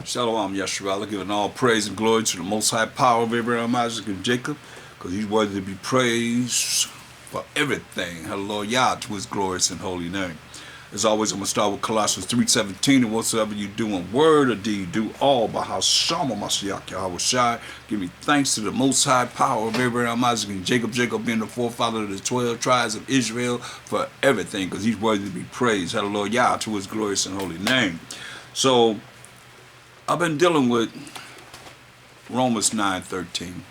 Shalom, Yeshua, giving all praise and glory to the Most High power of Abraham, Isaac, and Jacob, because he's worthy to be praised for everything. Hallelujah to his glorious and holy name. As always, I'm going to start with Colossians 3:17, and whatsoever you do in word or deed, do all by Hashem Mashiach Yahweh Shai. Give me thanks to the Most High power of Abraham, Isaac, and Jacob, Jacob being the forefather of the 12 tribes of Israel for everything, because he's worthy to be praised. Hallelujah to his glorious and holy name. So, I've been dealing with Romans 9:13,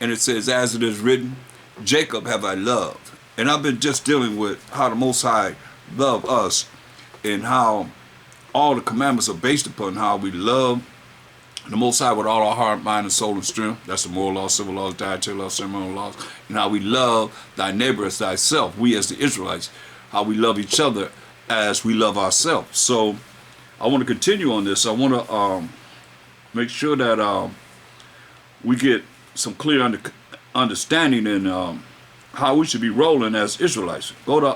and it says, as it is written, Jacob have I loved. And I've been just dealing with how the Most High loved us and how all the commandments are based upon how we love the Most High with all our heart, mind, and soul and strength. That's the moral laws, civil laws, dietary laws, ceremonial laws. And how we love thy neighbor as thyself, we as the Israelites, how we love each other as we love ourselves. So I want to continue on this. I want to make sure that we get some clear understanding in how we should be rolling as Israelites. Go to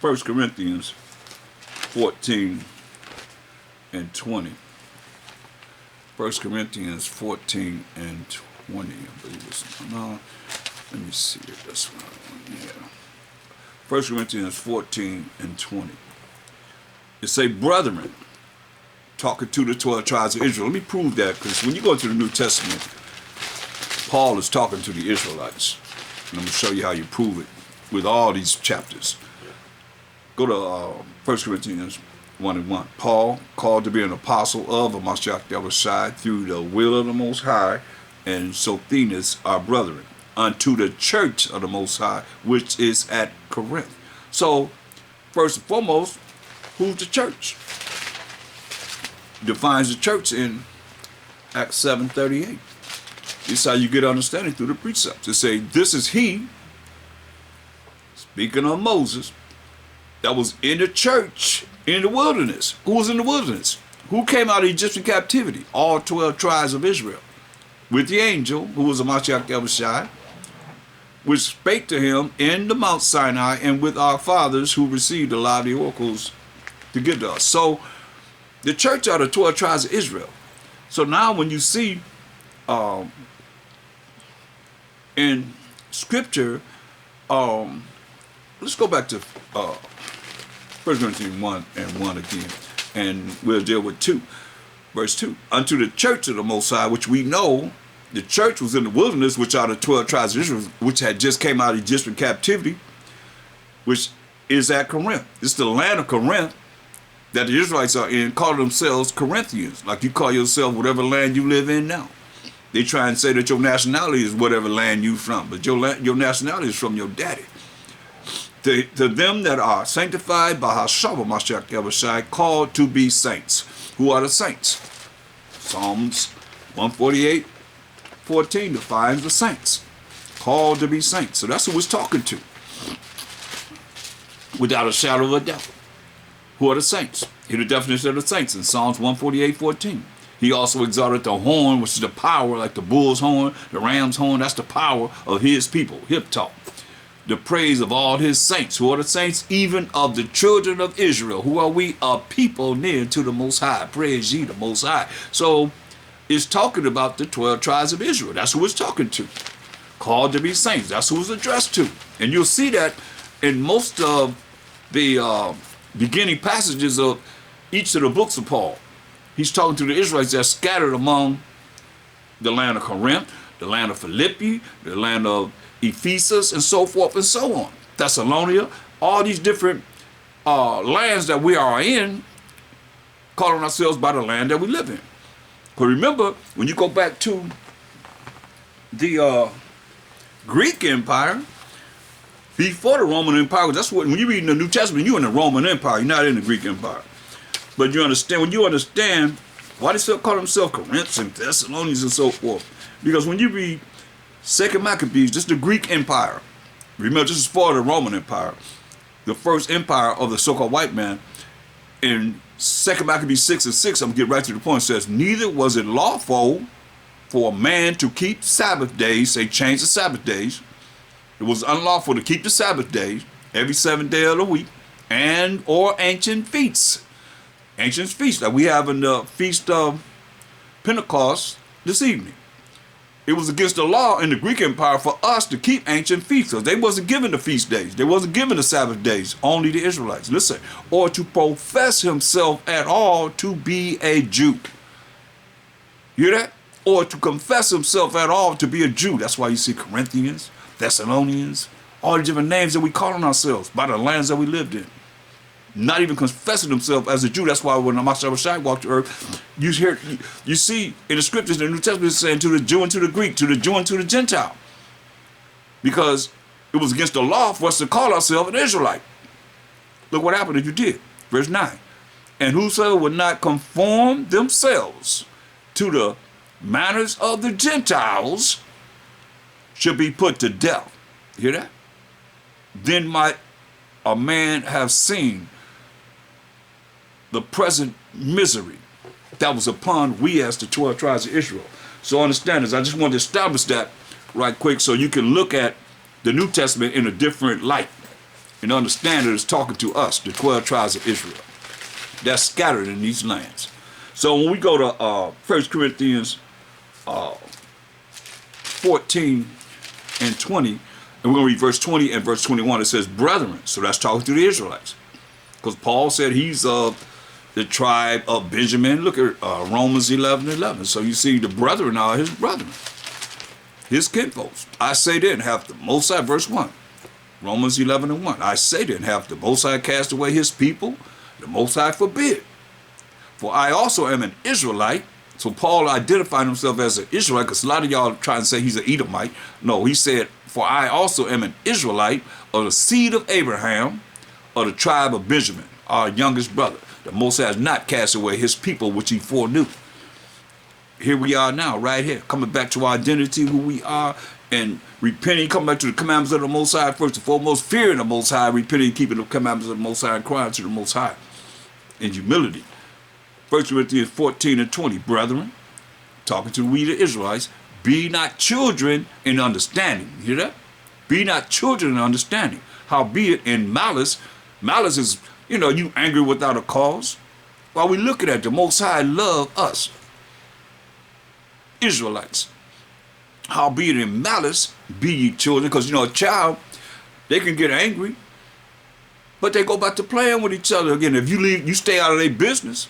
1 Corinthians 14 and 20. 1 Corinthians 14 and 20, I believe it's, no, let me see it, that's one, yeah. 1 Corinthians 14 and 20. It say, brethren, talking to the 12 tribes of Israel. Let me prove that, because when you go to the New Testament, Paul is talking to the Israelites. And I'm going to show you how you prove it with all these chapters. Go to 1 Corinthians 1 and 1. Paul, called to be an apostle of Mashiach Yahweh Shai through the will of the Most High, and Sosthenes, our brethren, unto the church of the Most High, which is at Corinth. So, first and foremost, who's the church? Defines the church in Acts 7:38. This is how you get understanding through the precepts. It say, this is he, speaking of Moses, that was in the church in the wilderness. Who was in the wilderness? Who came out of Egyptian captivity? All 12 tribes of Israel. With the angel, who was a Mashiach Yahweh Shai, which spake to him in the Mount Sinai, and with our fathers who received a lot of the oracles to give to us. So the church are the 12 tribes of Israel. So now when you see in scripture, let's go back to 1 Corinthians 1 and 1 again, and we'll deal with 2. Verse 2. Unto the church of the Most High, which we know the church was in the wilderness, which are the 12 tribes of Israel, which had just came out of Egyptian captivity, which is at Corinth. It's the land of Corinth that the Israelites are in, call themselves Corinthians, like you call yourself whatever land you live in now. They try and say that your nationality is whatever land you from, but your nationality is from your daddy. To them that are sanctified by Hashem Mashiach Yahweh Shai, called to be saints. Who are the saints? Psalms 148:14 defines the saints. Called to be saints. So that's who it's talking to. Without a shadow of a doubt. Who are the saints? Here's the definition of the saints in Psalms 148:14. He also exalted the horn, which is the power, like the bull's horn, the ram's horn. That's the power of his people. Hip talk. The praise of all his saints. Who are the saints? Even of the children of Israel. Who are we? A people near to the Most High. Praise ye the Most High. So it's talking about the 12 tribes of Israel. That's who it's talking to. Called to be saints. That's who it's addressed to. And you'll see that in most of the beginning passages of each of the books of Paul. He's talking to the Israelites that are scattered among the land of Corinth, the land of Philippi, the land of Ephesus, and so forth and so on. Thessalonica, all these different lands that we are in, calling ourselves by the land that we live in. But remember, when you go back to the Greek Empire, before the Roman Empire, that's what, when you read in the New Testament, you're in the Roman Empire, you're not in the Greek Empire. But you understand, when you understand why they still call themselves Corinth and Thessalonians and so forth, because when you read 2 Maccabees, this is the Greek Empire. Remember, this is for the Roman Empire, the first empire of the so-called white man. In 2 Maccabees 6 and 6, I'm going to get right to the point, it says, neither was it lawful for a man to keep Sabbath days, say change the Sabbath days. It was unlawful to keep the Sabbath days every 7th day of the week, and or ancient feasts. Ancient feast that we have in the Feast of Pentecost this evening. It was against the law in the Greek Empire for us to keep ancient feasts. They wasn't given the feast days. They wasn't given the Sabbath days. Only the Israelites. Listen. Or to profess himself at all to be a Jew. You hear that? Or to confess himself at all to be a Jew. That's why you see Corinthians, Thessalonians, all the different names that we call on ourselves by the lands that we lived in. Not even confessing himself as a Jew. That's why when Mashiach walked to earth, you see in the scriptures in the New Testament it's saying to the Jew and to the Greek, to the Jew and to the Gentile. Because it was against the law for us to call ourselves an Israelite. Look what happened if you did. Verse 9. And whosoever would not conform themselves to the manners of the Gentiles should be put to death. You hear that? Then might a man have seen the present misery that was upon we as the 12 tribes of Israel. So understand this. I just want to establish that right quick so you can look at the New Testament in a different light and understand that it's talking to us, the 12 tribes of Israel, that's scattered in these lands. So when we go to 1 Corinthians 14 and 20, and we're going to read verse 20 and verse 21, it says, brethren. So that's talking to the Israelites. Because Paul said he's of the tribe of Benjamin. Look at Romans 11:11. So you see the brethren are his brethren, his kinfolks. I say then, hath the Most High, verse 1, Romans 11:1. I say then, hath the Most High cast away his people? The Most High forbid. For I also am an Israelite. So Paul identified himself as an Israelite, because a lot of y'all try and say he's an Edomite. No, he said, for I also am an Israelite of the seed of Abraham, of the tribe of Benjamin, our youngest brother. The Most High has not cast away his people, which he foreknew. Here we are now, right here, coming back to our identity, who we are, and repenting, coming back to the commandments of the Most High, first and foremost, fearing the Most High, repenting, keeping the commandments of the Most High, and crying to the Most High in humility. 1 Corinthians 14 and 20, brethren, talking to we the Israelites, be not children in understanding. You hear that? Be not children in understanding. Howbeit in malice, malice is, you angry without a cause. While we looking at the Most High love us, Israelites. Howbeit in malice, be ye children. Because, a child, they can get angry, but they go back to playing with each other again. If you leave, you stay out of their business.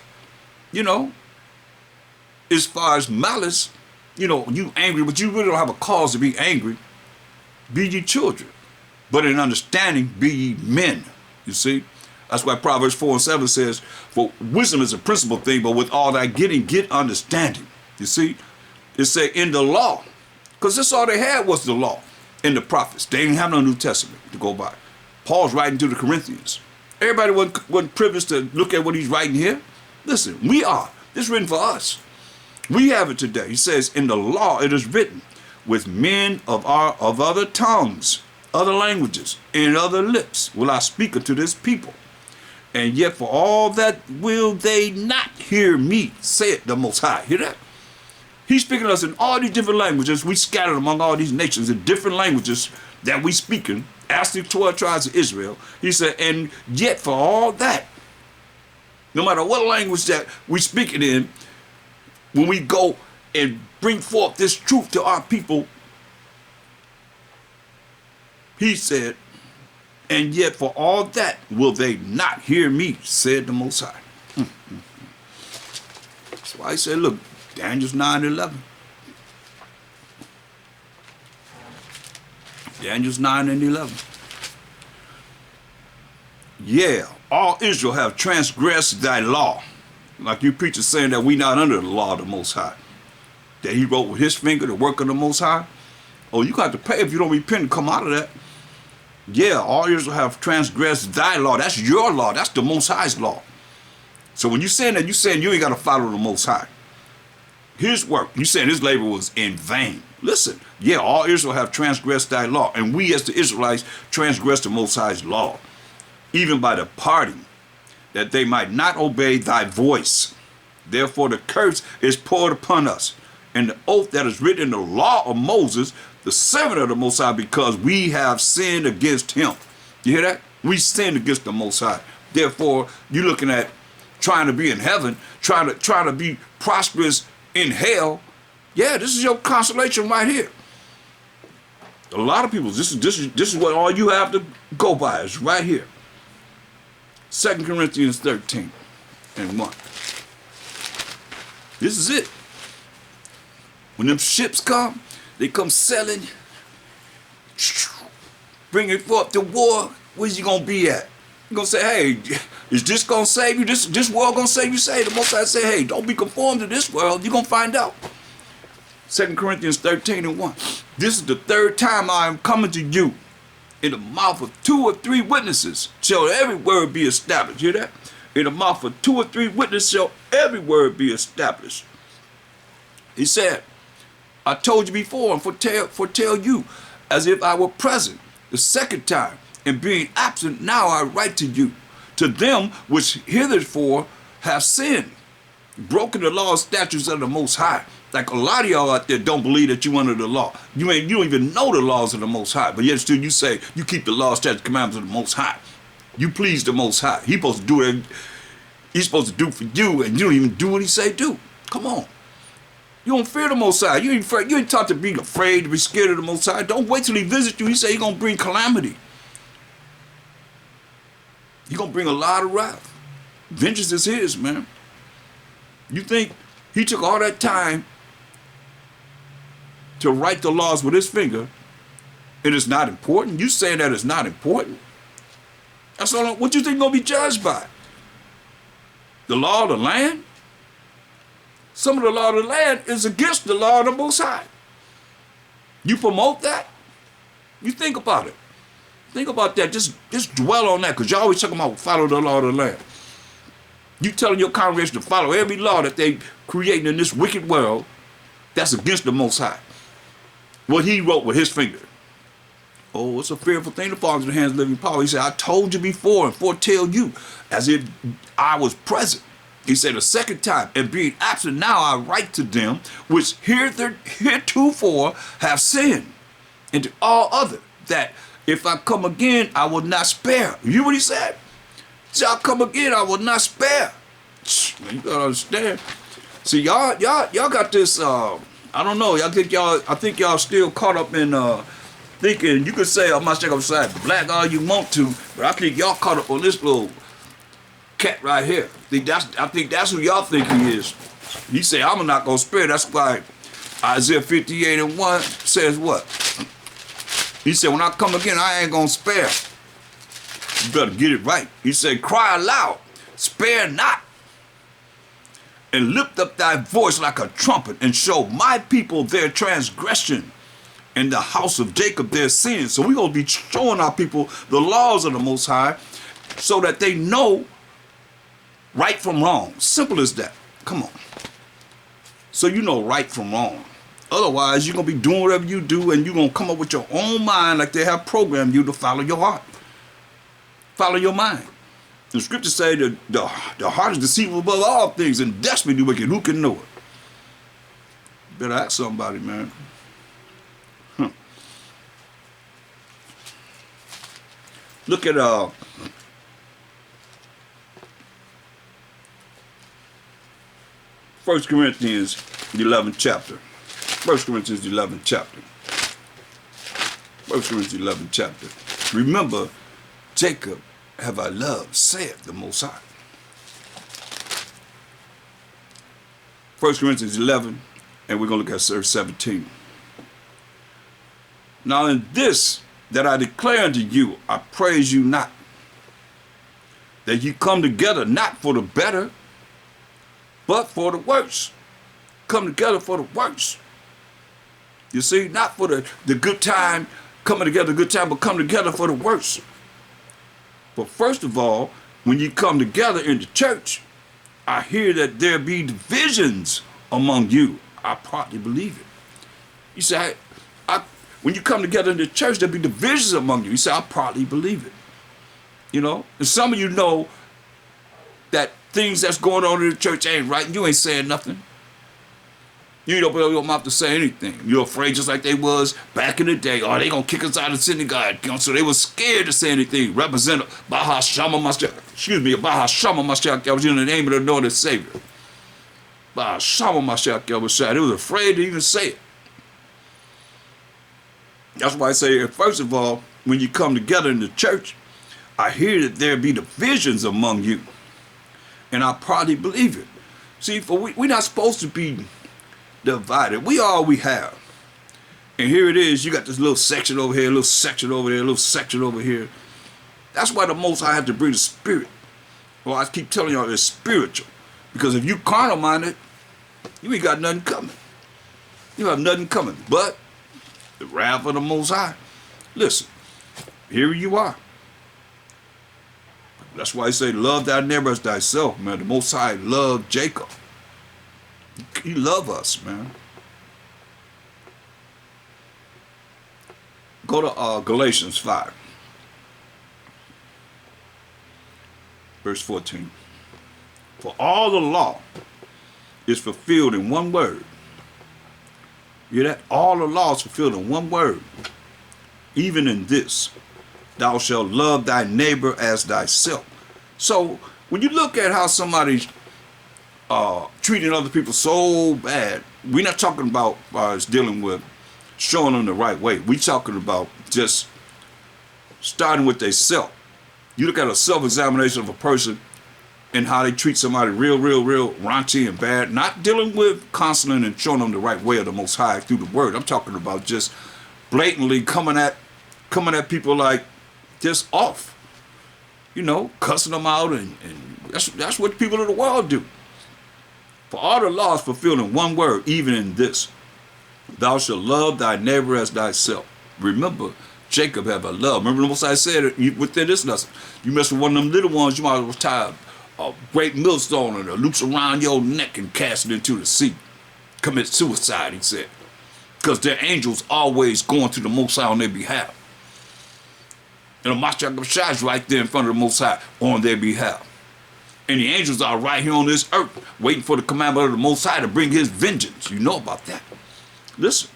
As far as malice, you angry, but you really don't have a cause to be angry. Be ye children. But in understanding, be ye men. You see? That's why Proverbs 4 and 7 says, for wisdom is a principal thing, but with all that getting, get understanding. You see? It say in the law, because that's all they had was the law and the prophets. They didn't have no New Testament to go by. Paul's writing to the Corinthians. Everybody wasn't privileged to look at what he's writing here. Listen, we are. This is written for us. We have it today. He says, in the law it is written, with men of other tongues, other languages, and other lips will I speak unto this people. And yet for all that will they not hear me, saith the Most High. Hear that? He's speaking to us in all these different languages. We scattered among all these nations in different languages that we speaking, as the 12 tribes of Israel. He said, and yet for all that, no matter what language that we speak it in, when we go and bring forth this truth to our people, he said, and yet for all that will they not hear me, said the Most High. That's why he said, look, Daniel's 9:11. Daniel's 9 and 11. Yeah, all Israel have transgressed thy law. Like you preachers saying that we not under the law of the Most High. That he wrote with his finger the work of the Most High. Oh, you got to pay if you don't repent and come out of that. Yeah, all Israel have transgressed thy law. That's your law. That's the Most High's law. So when you're saying that, you're saying you ain't got to follow the Most High. His work, you saying his labor was in vain. Listen, yeah, all Israel have transgressed thy law. And we as the Israelites transgressed the Most High's law. Even by departing, that they might not obey thy voice. Therefore the curse is poured upon us, and the oath that is written in the law of Moses, the servant of the Most High, because we have sinned against him. You hear that? We sinned against the Most High. Therefore, you're looking at trying to be in heaven, trying to be prosperous in hell, yeah, this is your consolation right here. A lot of people, this is what all you have to go by is right here. 2 Corinthians 13 and 1. This is it. When them ships come, they come sailing, bringing forth the war, where's you gonna be at? You gonna say, hey, is this gonna save you? This world gonna save you? Say, the Most High say, hey, don't be conformed to this world. You're gonna find out. 2 Corinthians 13 and 1. This is the third time I am coming to you. In the mouth of 2 or 3 witnesses shall every word be established. Hear that? In the mouth of 2 or 3 witnesses shall every word be established. He said, I told you before and foretell you as if I were present the second time, and being absent now I write to you, to them which heretofore have sinned, broken the law and statutes of the Most High. Like a lot of y'all out there don't believe that you under the law. You don't even know the laws of the Most High, but yet still you say you keep the law, statutes, commandments of the Most High. You please the Most High. He's supposed to do it. He's supposed to do for you, and you don't even do what he say do. Come on. You don't fear the Most High. You ain't taught to be afraid, to be scared of the Most High. Don't wait till he visits you. He say he's gonna bring calamity. He's gonna bring a lot of wrath. Vengeance is his, man. You think he took all that time to write the laws with his finger, and it's not important? You saying that it's not important? That's all. What you think gonna be judged by? The law of the land? Some of the law of the land is against the law of the Most High. You promote that? You think about it. Think about that. Just dwell on that, because you always talking about follow the law of the land. You telling your congregation to follow every law that they creating in this wicked world that's against the Most High. What he wrote with his finger. Oh, it's a fearful thing to fall into the hands of living power. He said, I told you before and foretell you as if I was present. He said a second time, and being absent now I write to them which heretofore have sinned, and to all other, that if I come again, I will not spare. You hear what he said? He said, I'll come again, I will not spare. Man, you gotta understand. See, y'all got this, I don't know, I think y'all still caught up in thinking, you could say, I'm not sure I'm saying black all you want to, but I think y'all caught up on this little cat right here. I think that's who y'all think he is. He said, I'm not gonna spare. That's why Isaiah 58 and 1 says what? He said, when I come again, I ain't gonna spare. You better get it right. He said, cry aloud, spare not, and lift up thy voice like a trumpet, and show my people their transgression, and the house of Jacob their sins. So we're gonna be showing our people the laws of the Most High, so that they know right from wrong. Simple as that. Come on. So you know right from wrong. Otherwise, you're going to be doing whatever you do, and you're going to come up with your own mind like they have programmed you to follow your heart. Follow your mind. The scriptures say that the heart is deceitful above all things and desperately wicked. Who can know it? Better ask somebody, man. Look at 1 Corinthians, the 11th chapter. 1 Corinthians, the 11th chapter. 1 Corinthians, the 11th chapter. Remember, Jacob have I loved, saith the Most High. 1 Corinthians 11, and we're going to look at verse 17. Now in this that I declare unto you, I praise you not, that you come together not for the better, but for the worse. Come together for the worse. You see, not for the good time, coming together good time, but come together for the worse. But first of all, when you come together in the church, I hear that there be divisions among you. I partly believe it. You say, when you come together in the church, there be divisions among you. You say, I partly believe it. You know, and some of you know that things that's going on in the church ain't right, and you ain't saying nothing. You ain't open up your mouth to say anything. You're afraid just like they was back in the day. Oh, they gonna kick us out of the synagogue. You know, so they was scared to say anything. Representative Baha Shama Master Bahashama Mashiach Yahushua, in the name of the Lord and Savior. Bahashama Mashiach Yahushua. They was afraid to even say it. That's why I say, first of all, when you come together in the church, I hear that there be divisions among you. And I probably believe it. See, for we're not supposed to be divided. We all we have. And here it is, you got this little section over here, a little section over there, a little section over here. That's why the Most High had to bring the Spirit. Well, I keep telling y'all it's spiritual. Because if you carnal-minded, you ain't got nothing coming. You have nothing coming. But the wrath of the Most High. Listen, here you are. That's why I say, love thy neighbor as thyself, man. The Most High loved Jacob. He loved us, man. Go to Galatians 5. Verse 14. For all the law is fulfilled in one word. You hear that? All the law is fulfilled in one word. Even in this, thou shalt love thy neighbor as thyself. So when you look at how somebody's treating other people so bad, we're not talking about dealing with showing them the right way. We're talking about just starting with their self. You look at a self-examination of a person and how they treat somebody real raunchy and bad, not dealing with counseling and showing them the right way of the Most High through the word. I'm talking about just blatantly coming at people like just off, you know, cussing them out, and that's what people of the world do. For all the law is fulfilled in one word, even in this, thou shalt love thy neighbor as thyself. Remember, Jacob had a love. Remember the Most High said within this lesson, you mess with one of them little ones, you might as well tie a great millstone and a loops around your neck and cast it into the sea. Commit suicide, he said. Because their angels always going to the Most High on their behalf. And the Mashiach is right there in front of the Most High on their behalf. And the angels are right here on this earth waiting for the commandment of the Most High to bring his vengeance. You know about that. Listen.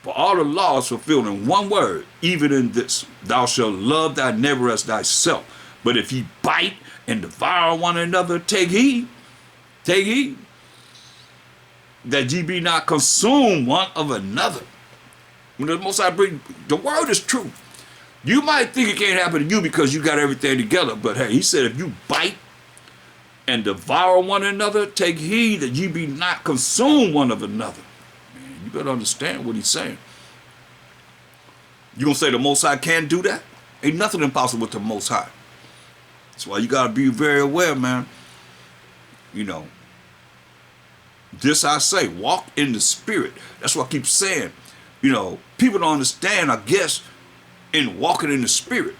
For all the law is fulfilled in one word, even in this, thou shalt love thy neighbor as thyself. But if ye bite and devour one another, take heed, that ye be not consumed one of another. When the Most High bring, the word is true. You might think it can't happen to you because you got everything together, but hey, he said if you bite and devour one another, take heed that ye be not consumed one of another. Man, you better understand what he's saying. You gonna say the Most High can't do that? Ain't nothing impossible with the Most High. That's why you gotta be very aware, man. You know, this I say, walk in the Spirit. That's what I keep saying. You know, people don't understand, I guess, in walking in the Spirit,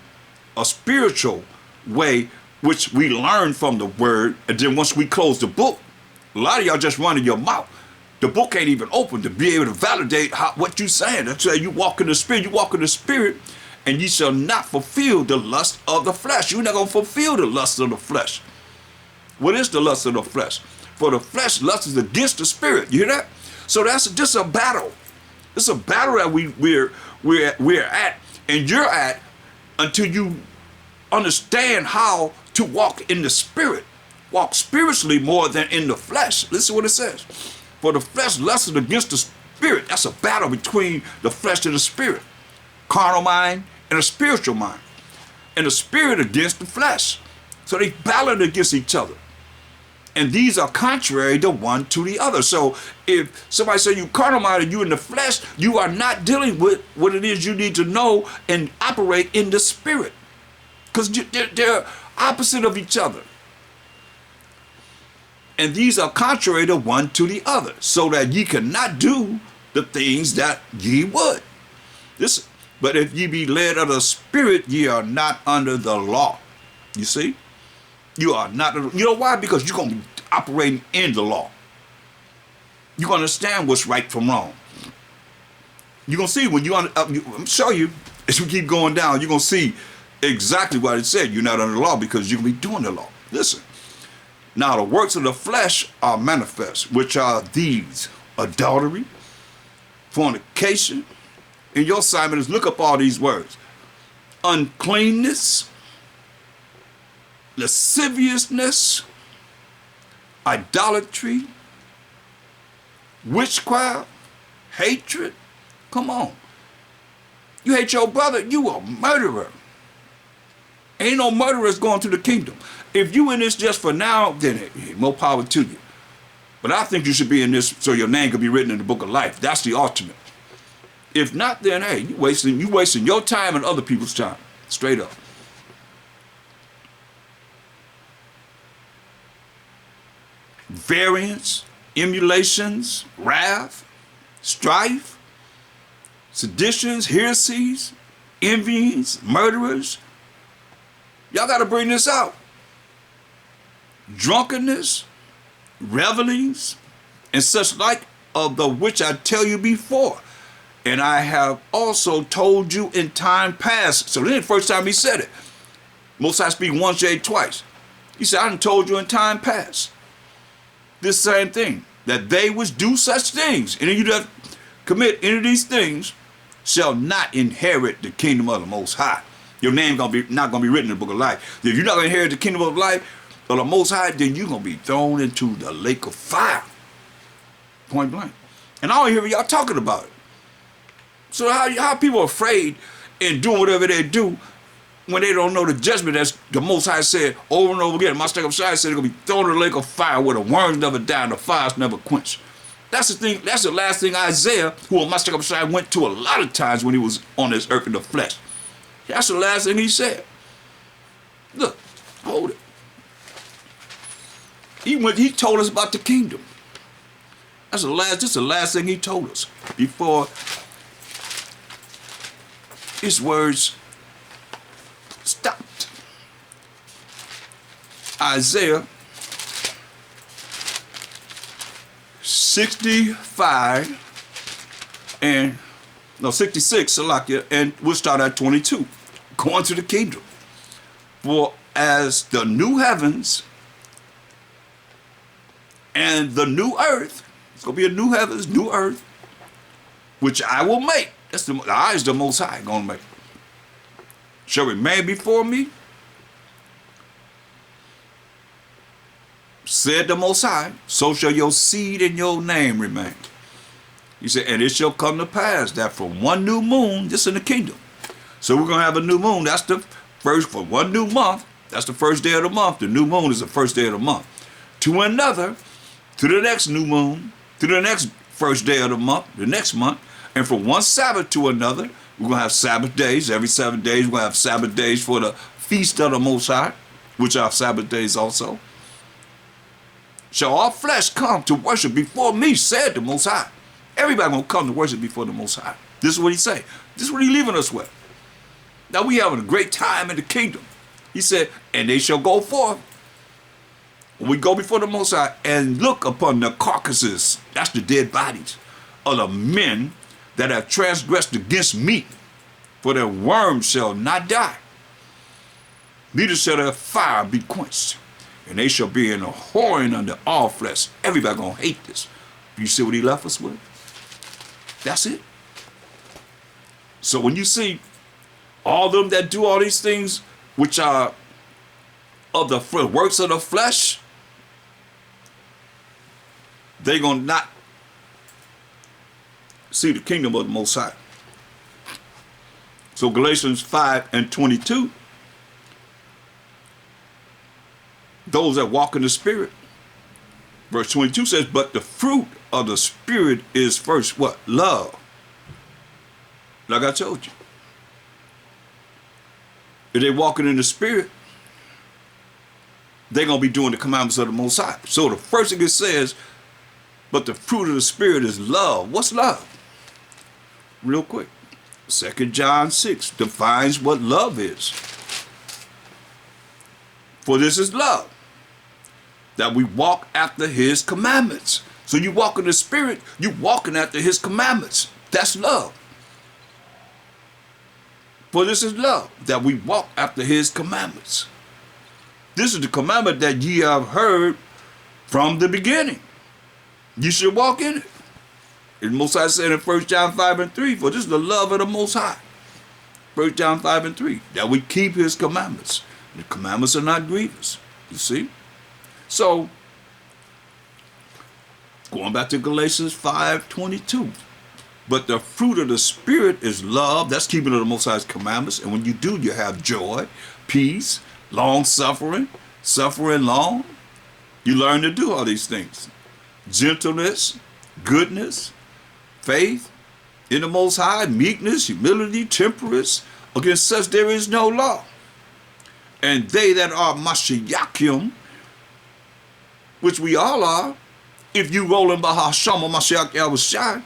a spiritual way which we learn from the word, and then once we close the book, a lot of y'all just running your mouth. The book ain't even open to be able to validate what you're saying. That's why you walk in the Spirit, and ye shall not fulfill the lust of the flesh. You're not going to fulfill the lust of the flesh. What is the lust of the flesh? For the flesh lusts against the Spirit. You hear that? So that's just a battle. It's a battle that we're at, and you're at, until you understand how to walk in the Spirit. Walk spiritually more than in the flesh. Listen what it says. For the flesh lusts against the Spirit. That's a battle between the flesh and the Spirit. Carnal mind and a spiritual mind. And the Spirit against the flesh. So they battle against each other. And these are contrary the one to the other. So if somebody say you carnal minded, you in the flesh, you are not dealing with what it is you need to know and operate in the Spirit. Because they're opposite of each other. And these are contrary the one to the other, so that ye cannot do the things that ye would. Listen, but if ye be led of the Spirit, ye are not under the law. You see? You are not, you know why? Because you're going to be operating in the law. You're going to understand what's right from wrong. You're going to see when I'm show you, as we keep going down, you're going to see exactly what it said. You're not under the law because you're going to be doing the law. Listen. Now the works of the flesh are manifest, which are these: adultery, fornication. And your assignment is look up all these words: uncleanness, lasciviousness, idolatry, witchcraft, hatred. Come on. You hate your brother, you a murderer. Ain't no murderers going to the kingdom. If you in this just for now, then hey, more power to you. But I think you should be in this so your name could be written in the book of life. That's the ultimate. If not, then hey, you wasting your time and other people's time. Straight up. Variance, emulations, wrath, strife, seditions, heresies, envyings, murderers. Y'all got to bring this out. Drunkenness, revelings, and such like, of the which I tell you before. And I have also told you in time past. So this is the first time he said it. Most I speak once, yea, twice. He said, I done told you in time past. This same thing, that they which do such things, and you that commit any of these things, shall not inherit the kingdom of the Most High. Your name not gonna be written in the book of life. If you're not gonna inherit the kingdom of life of the Most High, then you're gonna be thrown into the lake of fire. Point blank. And I don't hear y'all talking about it. So how people are afraid and doing whatever they do when they don't know the judgment as the Most High said over and over again. Master of Shai said they're gonna be thrown in the lake of fire where the worms never die and the fires never quench. That's the thing. That's the last thing Isaiah, who Master of Shai went to a lot of times when he was on this earth in the flesh. That's the last thing he said. Look, hold it. He told us about the kingdom. This is the last thing he told us before his words stopped. Isaiah 65 and 66, Salakia, and we'll start at 22. Going to the kingdom. For as the new heavens and the new earth, it's going to be a new heavens, new earth, which I will make. That's the eyes the Most High going to make. Shall remain before me, said the Most High, so shall your seed and your name remain. He said, and it shall come to pass that for one new moon, this in the kingdom. So we're going to have a new moon. That's the first, for one new month. That's the first day of the month. The new moon is the first day of the month. To another, to the next new moon, to the next first day of the month, the next month. And from one Sabbath to another, we're going to have Sabbath days. Every 7 days, we're going to have Sabbath days for the feast of the Most High, which are Sabbath days also. Shall all flesh come to worship before me, said the Most High. Everybody going to come to worship before the Most High. This is what he say. This is what he leaving us with. Now we having a great time in the kingdom. He said, and they shall go forth. We go before the Most High and look upon the carcasses, that's the dead bodies, of the men that have transgressed against me, for their worms shall not die, neither shall their fire be quenched, and they shall be in a whoring under all flesh. Everybody gonna hate this. You see what he left us with? That's it. So when you see all them that do all these things which are of the works of the flesh, they gonna not see the kingdom of the Most High. So Galatians 5 and 22, those that walk in the Spirit, verse 22 says, but the fruit of the Spirit is first what? Love. Like I told you. If they walking in the Spirit, they're going to be doing the commandments of the Most High. So the first thing it says, but the fruit of the Spirit is love. What's love? Real quick. 2 John 6 defines what love is. For this is love, that we walk after his commandments. So you walk in the Spirit, you walking after his commandments. That's love. For this is love, that we walk after his commandments. This is the commandment that ye have heard from the beginning. You should walk in it. And Most High said in 1 John 5 and 3, for this is the love of the Most High. 1 John 5 and 3, that we keep his commandments. The commandments are not grievous. You see? So, going back to Galatians 5:22. But the fruit of the Spirit is love. That's keeping of the Most High's commandments. And when you do, you have joy, peace, long suffering, suffering long. You learn to do all these things. Gentleness, goodness, faith in the Most High, meekness, humility, temperance. Against such there is no law. And they that are Mashiachim, which we all are, if you roll in Bahasham or Mashiach Yahushai,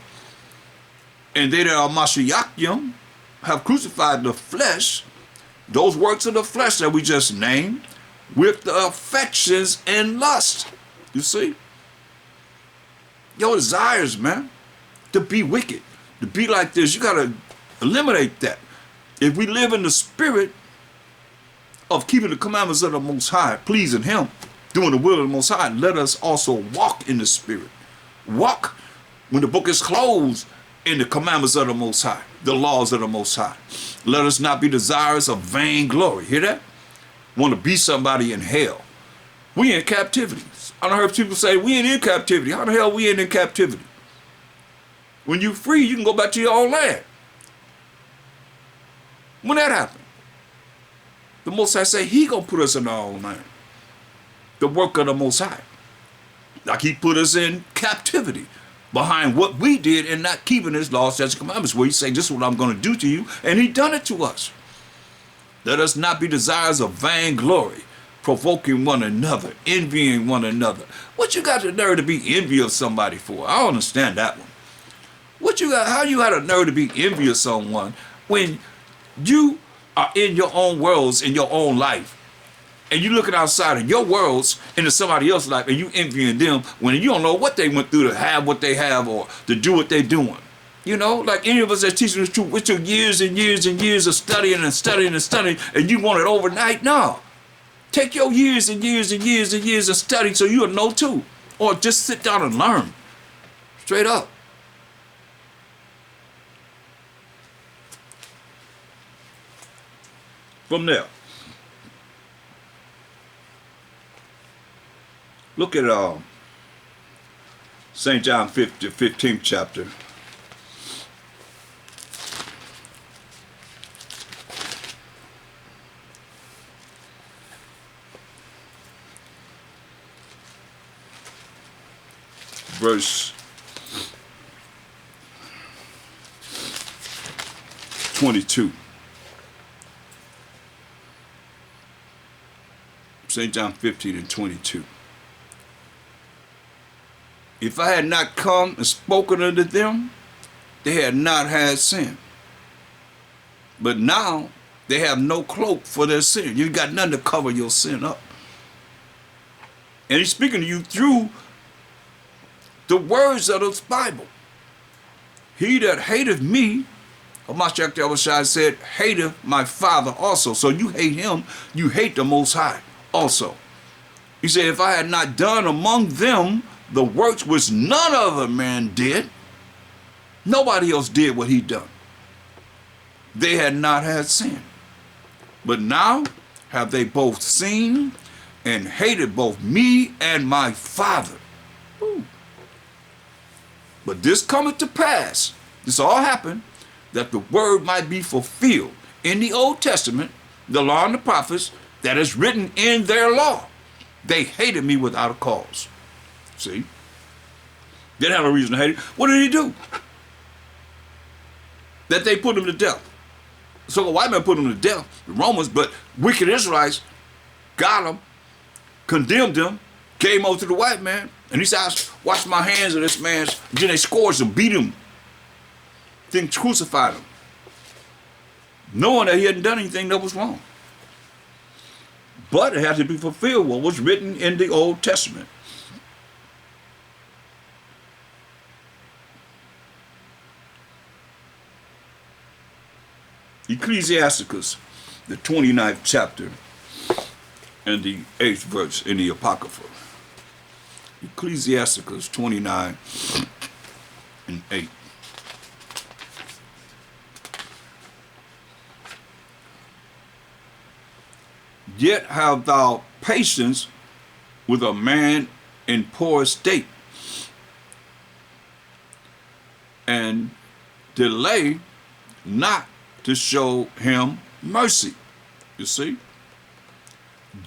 and they that are Mashiachim have crucified the flesh, those works of the flesh that we just named, with the affections and lust. You see? Your desires, man, to be wicked, to be like this, you got to eliminate that. If we live in the spirit of keeping the commandments of the Most High, pleasing Him, doing the will of the Most High, let us also walk in the spirit. Walk when the book is closed in the commandments of the Most High, the laws of the Most High. Let us not be desirous of vain glory. Hear that? Want to be somebody in hell. We in captivity. I done heard people say, we ain't in captivity. How the hell we ain't in captivity? When you free, you can go back to your own land. When that happened, the Most High say He gonna put us in our own land. The work of the Most High. Like He put us in captivity behind what we did and not keeping His laws, statutes, and commandments, where He say, this is what I'm going to do to you, and He done it to us. Let us not be desirous of vainglory, provoking one another, envying one another. What you got the nerve to be envious of somebody for? I don't understand that one. How you got a nerve to be envious of someone when you are in your own worlds, in your own life, and you looking outside of your worlds into somebody else's life and you envying them when you don't know what they went through to have what they have or to do what they're doing. You know, like any of us that's teaching the truth, with your years and years and years of studying and studying and studying, and you want it overnight? No. Take your years and years and years and years of study so you'll know too. Or just sit down and learn. Straight up. From there, look at St. John 15th chapter. Verse 22. St. John 15 and 22. If I had not come and spoken unto them, they had not had sin. But now they have no cloak for their sin. You got nothing to cover your sin up. And He's speaking to you through the words of this Bible. He that hateth me, Mashiach Yahushua said, hateth my Father also. So you hate Him, you hate the Most High also. He said, if I had not done among them the works which none other man did, nobody else did what He done, they had not had sin. But now have they both seen and hated both me and my Father. Ooh. But this cometh to pass, this all happened, that the word might be fulfilled in the Old Testament, the law and the prophets, that is written in their law. They hated me without a cause. See? They didn't have a reason to hate it. What did He do? That they put Him to death. So the white man put Him to death, the Romans, but wicked Israelites got Him, condemned Him, gave Him over to the white man, and He said, I wash my hands of this man's. Then they scourged Him, beat Him, then crucified Him, knowing that He hadn't done anything that was wrong. But it had to be fulfilled what was written in the Old Testament. Ecclesiasticus, the 29th chapter and the 8th verse in the Apocrypha. Ecclesiasticus 29 and 8. Yet have thou patience with a man in poor estate, and delay not to show him mercy. You see?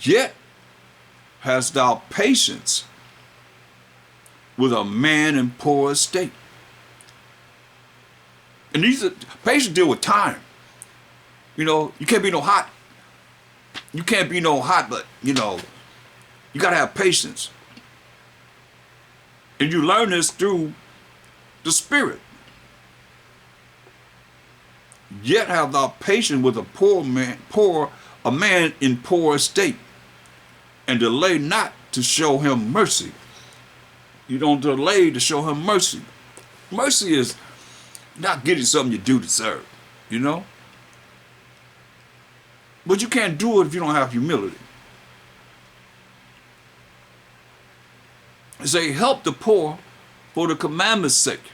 Yet hast thou patience with a man in poor estate. And these are, patience deal with time. You know, you can't be no hot. You can't be no hot, but, you know, you got to have patience. And you learn this through the Spirit. Yet have thou patience with a man in poor estate, and delay not to show him mercy. You don't delay to show him mercy. Mercy is not getting something you do deserve, you know? But you can't do it if you don't have humility. It say, help the poor for the commandment's sake,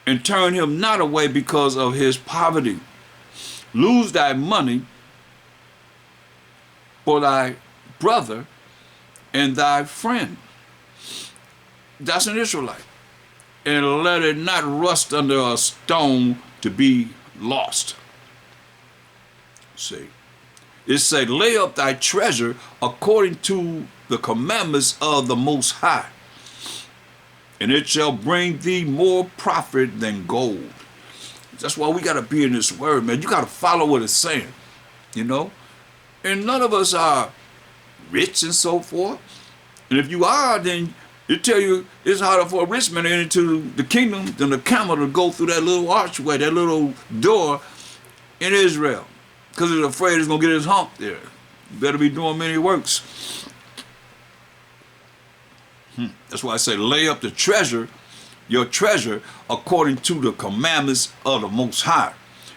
and turn him not away because of his poverty. Lose thy money for thy brother and thy friend. That's an Israelite. And let it not rust under a stone to be lost. See, it say, lay up thy treasure according to the commandments of the Most High, and it shall bring thee more profit than gold. That's why we got to be in this word, man. You got to follow what it's saying, you know? And none of us are rich and so forth. And if you are, then it tell you it's harder for a rich man to enter into the kingdom than a camel to go through that little archway, that little door in Israel, because he's afraid he's going to get his hump there. You better be doing many works. That's why I say lay up the treasure, your treasure, according to the commandments of the Most High,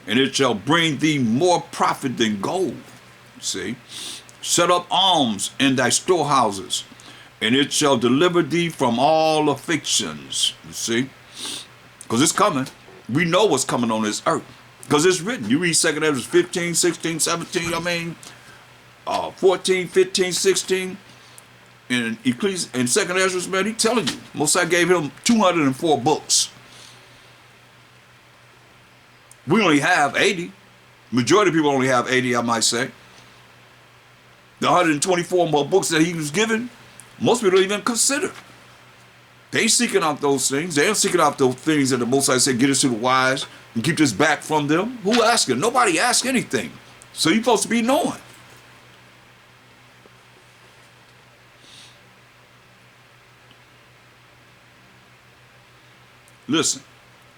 and it shall bring thee more profit than gold. See, set up alms in thy storehouses, and it shall deliver thee from all afflictions. You see, because it's coming. We know what's coming on this earth, because it's written. You read 2 Ezra 15, 16, 17, 14, 15, 16. In Ecclesiastes, in 2 Ezra, man, he telling you, Mosiah gave him 204 books. We only have 80. Majority of people only have 80, I might say. The 124 more books that he was given, most people don't even consider. They ain't seeking out those things. They ain't seeking out those things that the Mosiah said, get us to the wise and keep this back from them. Who asking? Nobody asks anything. So you're supposed to be knowing. Listen,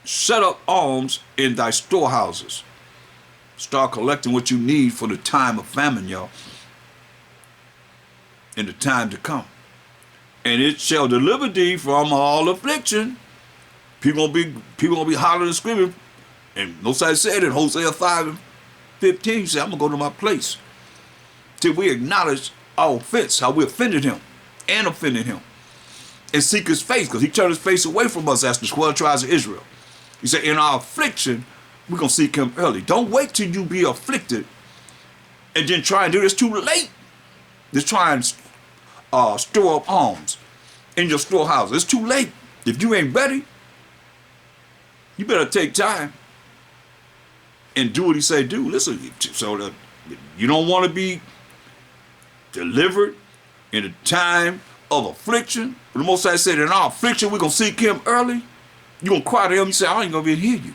set up alms in thy storehouses. Start collecting what you need for the time of famine, y'all. In the time to come. And it shall deliver thee from all affliction. People gonna be hollering and screaming. And Mosiah said in Hosea 5 and 15, he said, I'm gonna go to my place till we acknowledge our offense, how we offended him and offended him. And seek his face, because he turned his face away from us as the 12 tribes of Israel. He said, in our affliction, we're going to seek him early. Don't wait till you be afflicted and then try and do this. Too late. Just try and store up alms in your storehouse. It's too late. If you ain't ready, you better take time and do what he say do. Listen, so that you don't want to be delivered in a time of affliction. But the Most High said, in our affliction, we're going to seek him early. You're going to cry to him. You say, I ain't going to be able to hear you.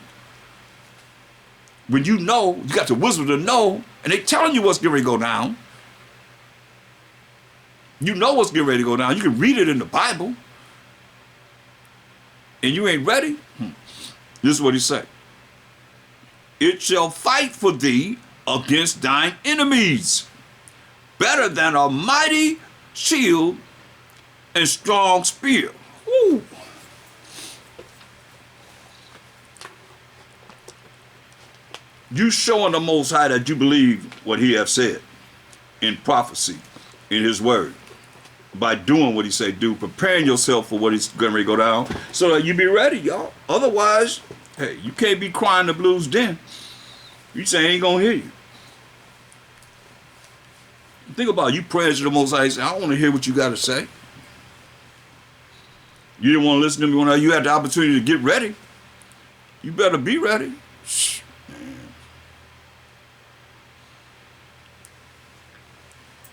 When you know, you got the wisdom to know, and they telling you what's getting ready to go down. You know what's getting ready to go down. You can read it in the Bible. And you ain't ready. This is what he said. It shall fight for thee against thine enemies, better than a mighty shield and strong spear. Woo. You showing the Most High that you believe what he have said in prophecy, in his word, by doing what he say do, preparing yourself for what he's going to go down, so that you be ready, y'all. Otherwise, hey, you can't be crying the blues then. You say ain't gonna hear you. Think about it. You praying to the Most High. Say, I don't want to hear what you got to say. You didn't want to listen to me when you had the opportunity to get ready. You better be ready. Man.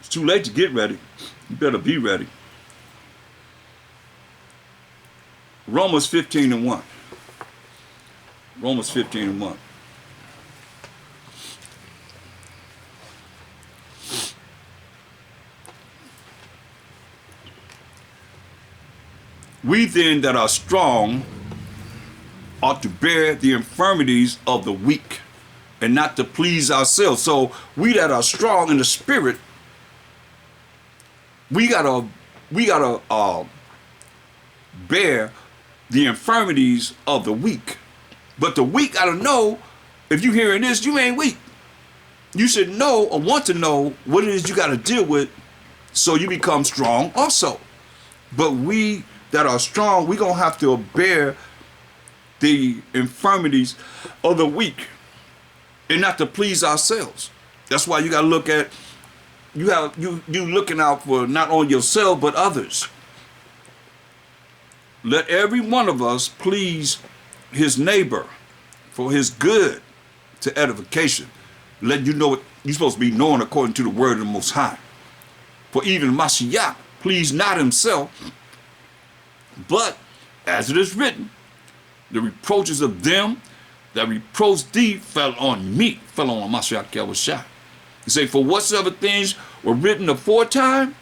It's too late to get ready. You better be ready. Romans 15:1. Romans 15:1. We then that are strong ought to bear the infirmities of the weak and not to please ourselves. So we that are strong in the spirit, we gotta bear the infirmities of the weak. But the weak gotta know, if you hearing this, you ain't weak. You should know or want to know what it is you gotta deal with so you become strong also. But we that are strong, we gonna have to bear the infirmities of the weak and not to please ourselves. That's why you gotta look at, you looking out for not only yourself but others. Let every one of us please his neighbor for his good to edification. Let you know what you're supposed to be knowing according to the word of the Most High. For even Mashiach pleased not himself, but as it is written, the reproaches of them that reproached thee fell on me, fell on Mashiach Yahushua. He said, for whatsoever things were written aforetime,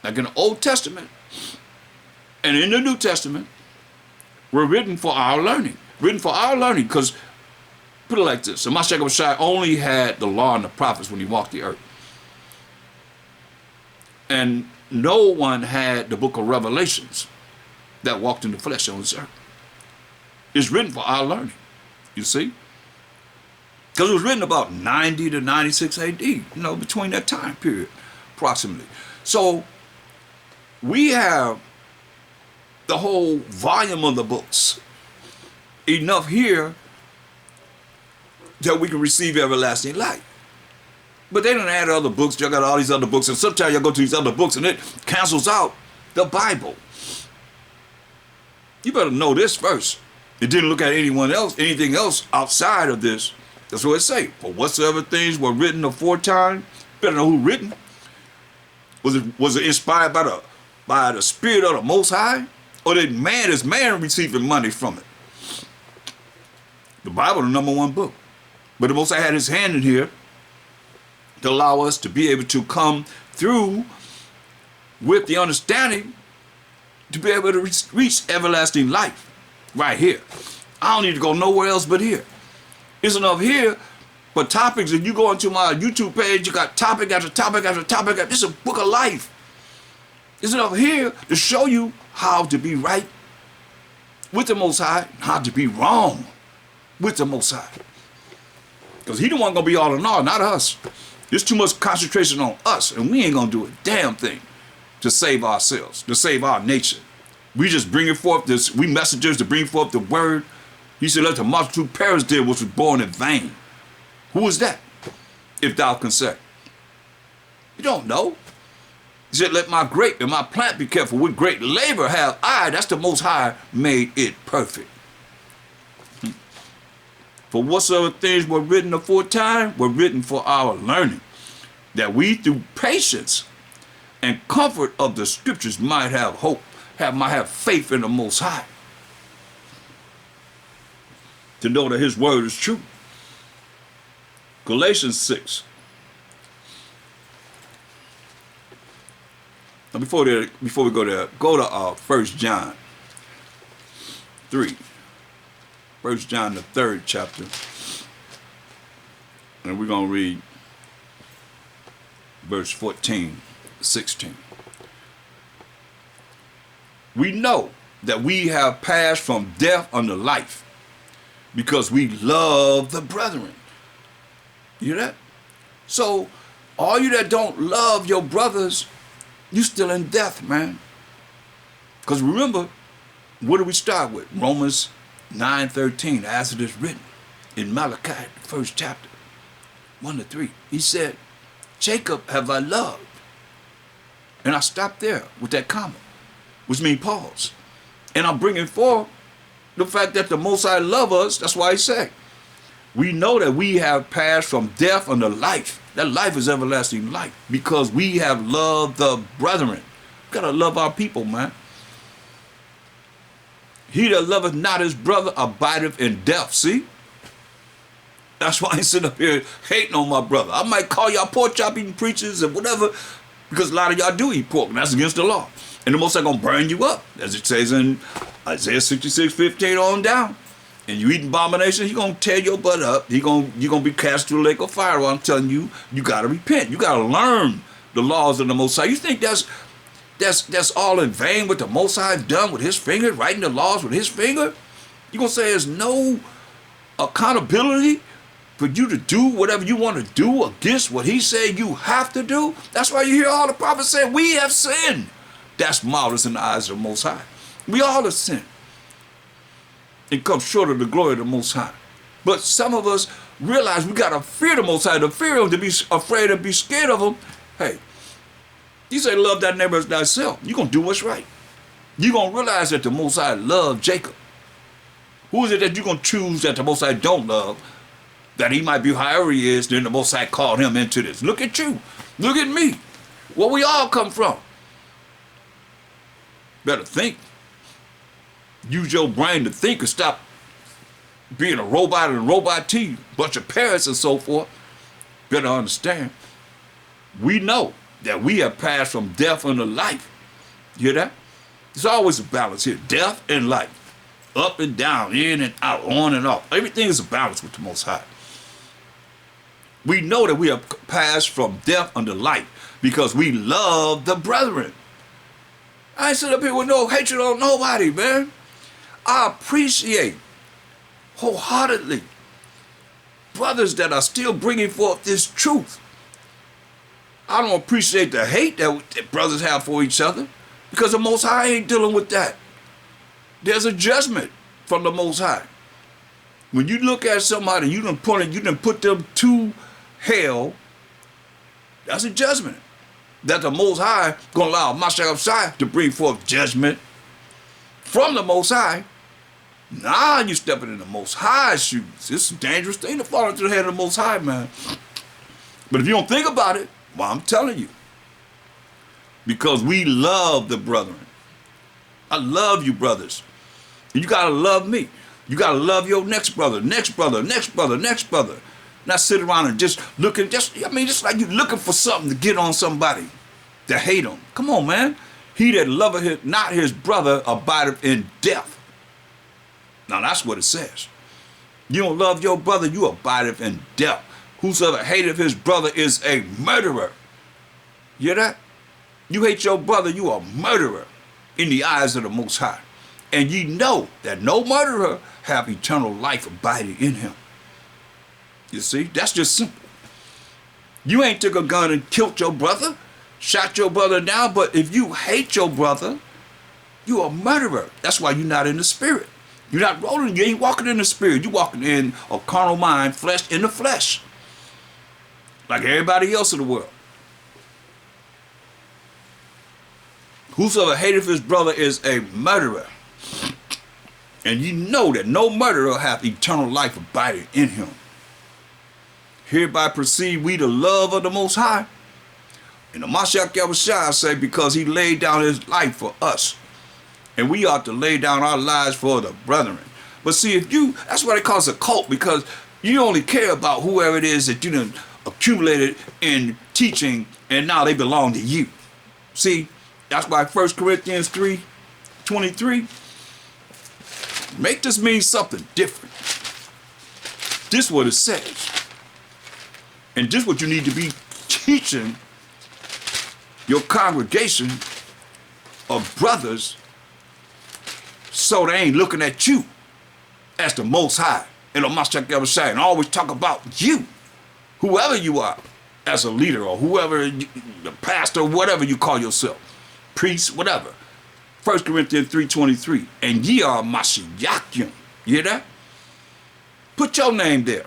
like in the Old Testament and in the New Testament, were written for our learning. Written for our learning, because put it like this, so Mashiach Yahushua only had the law and the prophets when he walked the earth. And no one had the book of Revelations that walked in the flesh on this earth. It's written for our learning, you see? Because it was written about 90 to 96 AD, between that time period, approximately. So we have the whole volume of the books, enough here that we can receive everlasting life. But they don't add other books. You got all these other books, and sometimes you go to these other books and it cancels out the Bible. You better know this first. It didn't look at anything else outside of this. That's what it say. For whatsoever things were written aforetime, better know who written. Was it inspired by the Spirit of the Most High? Or did man receiving money from it? The Bible, the #1 book. But the Most High had his hand in here to allow us to be able to come through with the understanding to be able to reach everlasting life right here. I don't need to go nowhere else but here. It's enough here for topics. If you go into my YouTube page, you got topic after topic after topic. This is a book of life. It's enough here to show you how to be right with the Most High, how to be wrong with the Most High. Because he the one gonna be all in all, not us. There's too much concentration on us, and we ain't gonna do a damn thing to save ourselves, to save our nature. We just bringing forth this, we messengers to bring forth the word. He said, let the multitude perish there which was born in vain. Who is that? If thou consent. You don't know. He said, let my grape and my plant be careful. With great labor have I, that's the Most High, made it perfect. For whatsoever things were written aforetime were written for our learning, that we through patience and comfort of the scriptures might have hope, might have faith in the Most High. To know that his word is true. Galatians 6. Now before we go there, go to 1 John 3. 1 John the 3rd chapter. And we're going to read verse 14, 16. We know that we have passed from death unto life because we love the brethren. You hear that? So all you that don't love your brothers, you still in death, man. Because remember, what do we start with? Romans 9:13, as it is written in Malachi, the 1st chapter, 1 to 3. He said, Jacob have I loved, And I stopped there with that comma, which means pause. And I'm bringing forth the fact that the Most High love us. That's why he said, we know that we have passed from death unto life. That life is everlasting life because we have loved the brethren. We gotta love our people, man. He that loveth not his brother abideth in death. See? That's why I ain't sitting up here hating on my brother. I might call y'all pork chop eating preachers and whatever, because a lot of y'all do eat pork, and that's against the law. And the Most High gonna burn you up, as it says in Isaiah 66:15 on down. And you eating abomination, he gonna tear your butt up. You're gonna be cast to the lake of fire. Well, I'm telling you, you gotta repent. You gotta learn the laws of the Most High. You think that's all in vain what the Most High done with his finger, writing the laws with his finger? You gonna say there's no accountability for you to do whatever you want to do against what he said you have to do? That's why you hear all the prophets say, we have sinned. That's marvelous in the eyes of the Most High. We all have sinned and come short of the glory of the Most High. But some of us realize we got to fear the Most High, to fear him, to be afraid, to be scared of him. Hey, you say love thy neighbor as thyself. You're going to do what's right. You're going to realize that the Most High loved Jacob. Who is it that you're going to choose that the Most High don't love? That he might be however he is, then the Most High called him into this. Look at you. Look at me. Where we all come from. Better think. Use your brain to think and stop being a robot and a robot T, bunch of parents and so forth. Better understand. We know that we have passed from death unto life. You hear that? There's always a balance here. Death and life. Up and down, in and out, on and off. Everything is a balance with the Most High. We know that we have passed from death unto life because we love the brethren. I ain't sitting up here with no hatred on nobody, man. I appreciate wholeheartedly brothers that are still bringing forth this truth. I don't appreciate the hate that brothers have for each other because the Most High ain't dealing with that. There's a judgment from the Most High. When you look at somebody, you done put them to hell, that's a judgment. That the Most High gonna allow Mashiach to bring forth judgment from the Most High. Now you stepping in the Most High's shoes. It's a dangerous thing to fall into the head of the Most High, man. But if you don't think about it, well, I'm telling you. Because we love the brethren. I love you, brothers. And you gotta love me. You gotta love your next brother, next brother, next brother, next brother. Not sit around and just looking, just like you looking for something to get on somebody, to hate them. Come on, man. He that loveth not his brother abideth in death. Now that's what it says. You don't love your brother, you abideth in death. Whosoever hateth his brother is a murderer. You hear that? You hate your brother, you are a murderer in the eyes of the Most High. And ye know that no murderer have eternal life abiding in him. You see, that's just simple. You ain't took a gun and killed your brother, shot your brother down, but if you hate your brother, you are a murderer. That's why you're not in the spirit. You're not rolling, you ain't walking in the spirit. You're walking in a carnal mind, flesh in the flesh. Like everybody else in the world. Whosoever hateth his brother is a murderer. And you know that no murderer hath eternal life abiding in him. Hereby perceive we the love of the Most High. And the Mashiach Yahushua say, because he laid down his life for us. And we ought to lay down our lives for the brethren. But see, that's why they call us a cult, because you only care about whoever it is that you done accumulated in teaching, and now they belong to you. See, that's why 1 Corinthians 3:23, make this mean something different. This is what it says. And this is what you need to be teaching your congregation of brothers, so they ain't looking at you as the Most High and the Mashiach Yahushua and always talk about you, whoever you are, as a leader or whoever, the pastor, whatever you call yourself, priest, whatever. 1 Corinthians 3:23, and ye are Mashiachim. You hear that? Put your name there.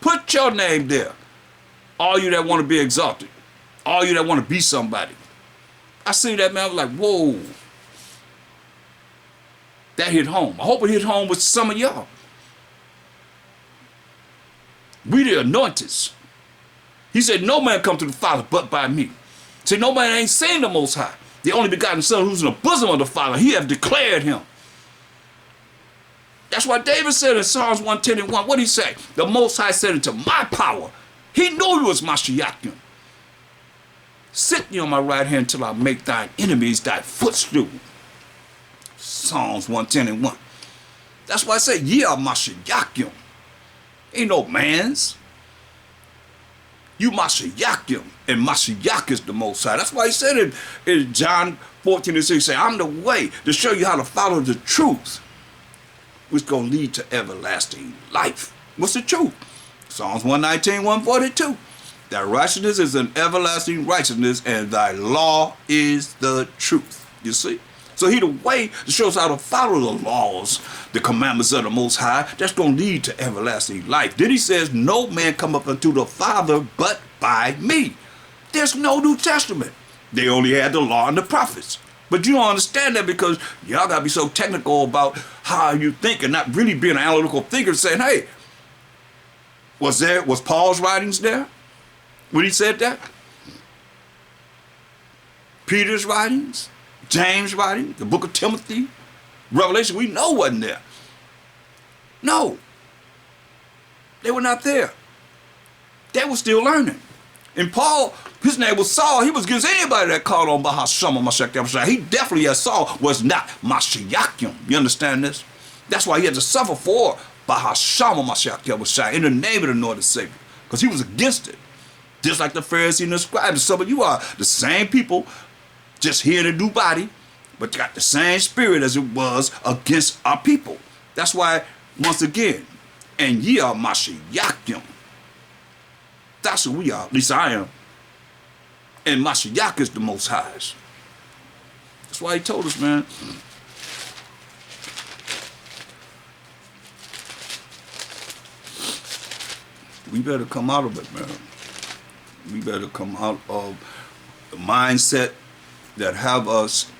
Put your name there. All you that want to be exalted. All you that want to be somebody. I seen that, man. I was like, whoa. That hit home. I hope it hit home with some of y'all. We the anointeds. He said, no man come to the Father but by me. See, no man ain't seen the Most High. The only begotten Son who's in the bosom of the Father, he have declared him. That's why David said in Psalms 110:1, what did he say? The Most High said into my power. He knew he was Mashiach. Sit thee on my right hand till I make thine enemies thy footstool. Psalms 110:1. That's why I say, ye are Mashiach. Ain't no man's. You Mashiach, and Mashiach is the Most High. That's why he said in John 14:6, he said, I'm the way to show you how to follow the truth, which going to lead to everlasting life. What's the truth? Psalms 119:142. Thy righteousness is an everlasting righteousness, and thy law is the truth. You see? So he the way to show us how to follow the laws, the commandments of the Most High, that's going to lead to everlasting life. Then he says, no man come up unto the Father but by me. There's no New Testament. They only had the law and the prophets. But you don't understand that because y'all got to be so technical about how you think and not really being an analytical thinker saying, hey, was Paul's writings there when he said that? Peter's writings? James' writing, the book of Timothy, Revelation, we know wasn't there. No. They were not there. They were still learning. And Paul, his name was Saul. He was against anybody that called on Bahasham or Mashiach. He definitely, as Saul, was not Mashiach. You understand this? That's why he had to suffer for Bahasham or Mashiach in the name of the Lord and Savior. Because he was against it. Just like the Pharisees and the scribes. Some of you are the same people, just here in a new body, but got the same spirit as it was against our people. That's why, once again, and ye are Mashiach. That's who we are. At least I am. And Mashiach is the Most High's. That's why he told us, man. We better come out of it, man. We better come out of the mindset that have us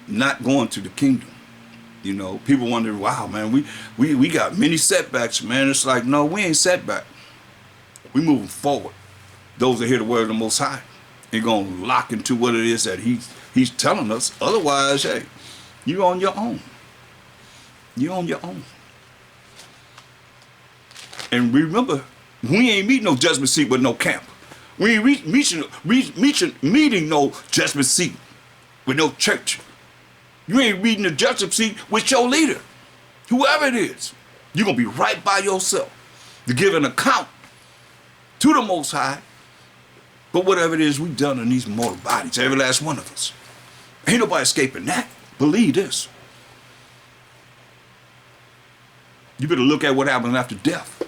not going to the kingdom. You know, people wonder, wow, man, we got many setbacks, man. It's like, no, we ain't setback. We moving forward. Those that hear the word of the Most High ain't gonna lock into what it is that he's telling us. Otherwise, hey, you on your own. You on your own. And remember, we ain't meeting no judgment seat with no camp. We ain't meeting no judgment seat with no church. You ain't reading the judgment seat with your leader. Whoever it is, you're going to be right by yourself to give an account to the Most High. But whatever it is we've done in these mortal bodies, every last one of us. Ain't nobody escaping that. Believe this. You better look at what happens after death.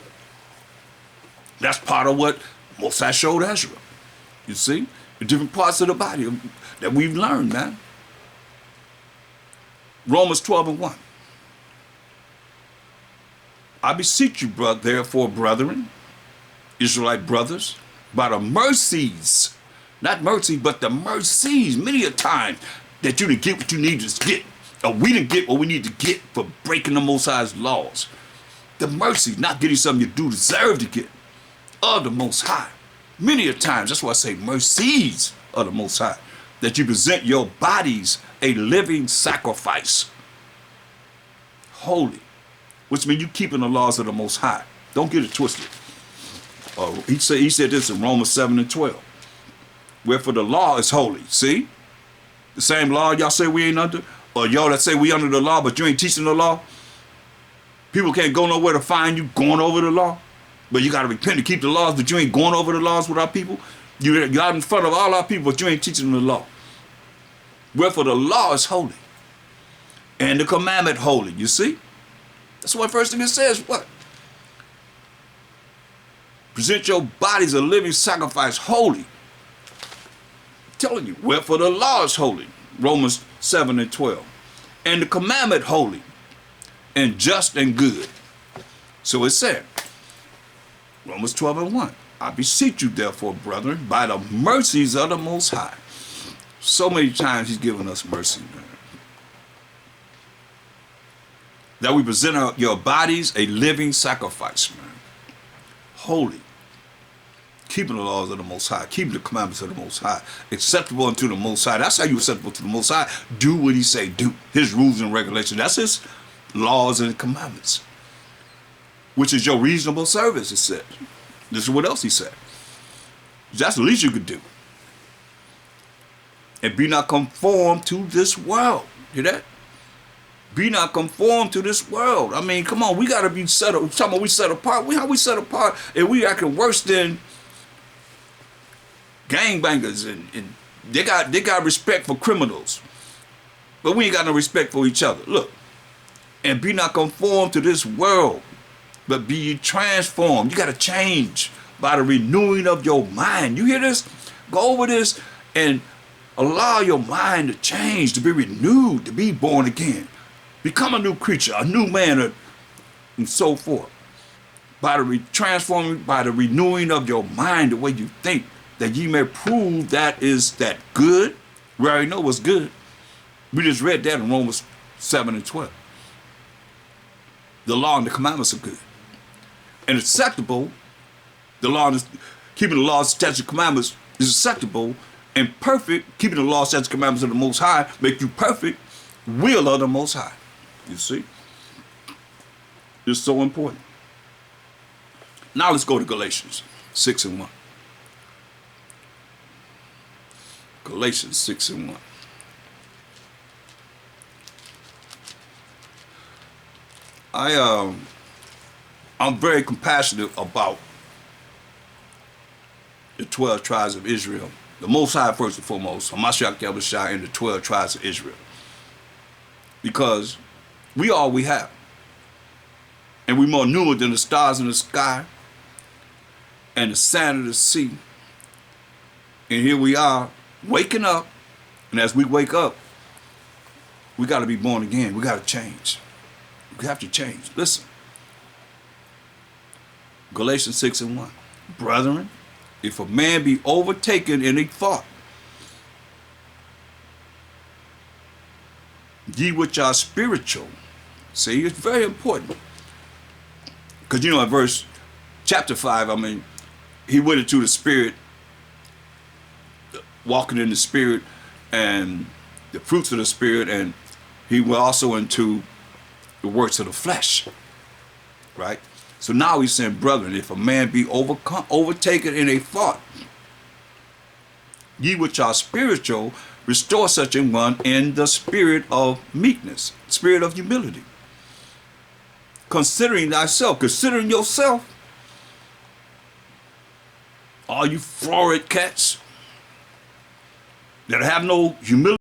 That's part of what Most High showed Ezra. You see? The different parts of the body that we've learned, man. Romans 12:1. I beseech you, therefore, brethren, Israelite brothers, by the mercies, not mercy, but the mercies, many a time that you didn't get what you needed to get, or we didn't get what we need to get for breaking the Most High's laws. The mercy, not getting something you do deserve to get, of the Most High. Many a times, that's why I say mercies of the Most High, that you present your bodies a living sacrifice, holy, which means you keeping the laws of the Most High. Don't get it twisted. He said this in Romans 7:12. Wherefore the law is holy. See? The same law y'all say we ain't under, or y'all that say we under the law, but you ain't teaching the law. People can't go nowhere to find you going over the law. But you got to repent to keep the laws, but you ain't going over the laws with our people. You're out in front of all our people, but you ain't teaching them the law. Wherefore the law is holy, and the commandment holy. You see? That's what first thing it says. What? Present your bodies a living sacrifice, holy. I'm telling you, wherefore the law is holy. Romans 7:12. And the commandment holy, and just and good. So it said, Romans 12:1. I beseech you, therefore, brethren, by the mercies of the Most High. So many times he's given us mercy, man. That we present your bodies a living sacrifice, man. Holy. Keeping the laws of the Most High. Keeping the commandments of the Most High. Acceptable unto the Most High. That's how you acceptable to the Most High. Do what he say do. His rules and regulations. That's his laws and commandments. Which is your reasonable service, it said. This is what else he said. That's the least you could do. And be not conformed to this world. Hear that? Be not conformed to this world. I mean, come on, we gotta be set up. Talking about we set apart. How we set apart and we acting worse than gangbangers and they got respect for criminals. But we ain't got no respect for each other. Look. And be not conformed to this world, but be ye transformed. You gotta change by the renewing of your mind. You hear this? Go over this and allow your mind to change, to be renewed, to be born again. Become a new creature, a new man, and so forth. By the transforming, by the renewing of your mind, the way you think, that ye may prove that is that good. We already know what's good. We just read that in Romans 7 and 12. The law and the commandments are good. And acceptable, the law and keeping the law, statutes, and commandments is acceptable and perfect. Keeping the law, statutes, and commandments of the Most High make you perfect. Will of the Most High. You see? It's so important. Now let's go to Galatians 6 and 1. Galatians 6 and 1. I'm very compassionate about the 12 tribes of Israel. The Most High first and foremost, Hamashiach Yahushua and the 12 tribes of Israel. Because we all we have. And we're more newer than the stars in the sky and the sand of the sea. And here we are waking up. And as we wake up, we got to be born again. We got to change. We have to change. Listen. Galatians 6 and 1. Brethren, if a man be overtaken in a fault, ye which are spiritual. See, it's very important. Because you know in verse chapter 5, I mean, he went into the spirit, walking in the spirit and the fruits of the spirit, and he went also into the works of the flesh. Right? So now he's saying, brethren, if a man be overtaken in a fault, ye which are spiritual, restore such an one in the spirit of meekness, spirit of humility. Considering thyself, considering yourself. All you florid cats that have no humility